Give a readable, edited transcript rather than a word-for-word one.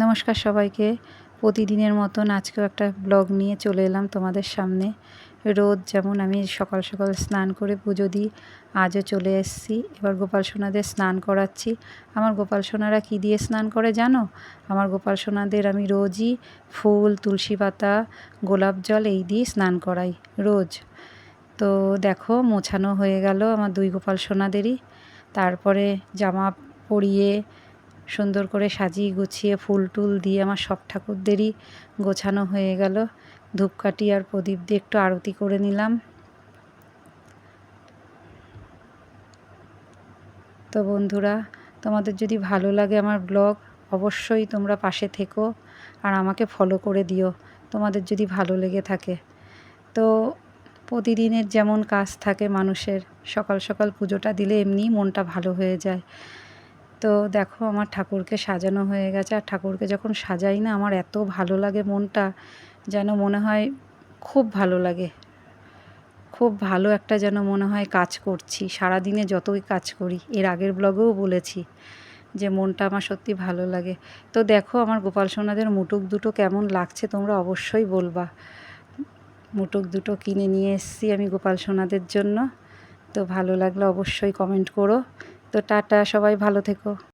নমস্কার সবাইকে। প্রতিদিনের মতন আজকেও একটা ব্লগ নিয়ে চলে এলাম তোমাদের সামনে। রোজ যেমন আমি সকাল সকাল স্নান করে পুজো দিই, আজও চলে এসেছি। এবার গোপাল সোনাদের স্নান করাচ্ছি। আমার গোপাল সোনারা কী দিয়ে স্নান করে জানো? আমার গোপাল সোনাদের আমি রোজই ফুল, তুলসী পাতা, গোলাপ জল এই দিয়ে স্নান করাই রোজ। তো দেখো মোছানো হয়ে গেল আমার দুই গোপাল সোনাদেরই। তারপরে জামা পরিয়ে সুন্দর করে সাজিয়ে গুছিয়ে ফুল টুল দিয়ে আমার সব ঠাকুরদেরই গোছানো হয়ে গেল। ধূপকাঠি আর প্রদীপ দিয়ে একটু আরতি করে নিলাম। তো বন্ধুরা, তোমাদের যদি ভালো লাগে আমার ব্লগ, অবশ্যই তোমরা পাশে থেকো আর আমাকে ফলো করে দিও তোমাদের যদি ভালো লেগে থাকে। তো প্রতিদিনের যেমন কাজ থাকে মানুষের, সকাল সকাল পুজোটা দিলে এমনিই মনটা ভালো হয়ে যায়। তো দেখো আমার ঠাকুরকে সাজানো হয়ে গেছে, আর ঠাকুরকে যখন সাজাই না আমার এত ভালো লাগে, মনটা যেন মনে হয় খুব ভালো লাগে, খুব ভালো একটা যেন মনে হয় কাজ করছি। সারাদিনে যতই কাজ করি, এর আগের ব্লগেও বলেছি যে মনটা আমার সত্যি ভালো লাগে। তো দেখো আমার গোপাল সোনাদের মুটুক দুটো কেমন লাগছে তোমরা অবশ্যই বলবা। মুটুক দুটো কিনে নিয়ে এসেছি আমি গোপাল সোনাদের জন্য। তো ভালো লাগলে অবশ্যই কমেন্ট করো। তো টাটা, সবাই ভালো থেকো।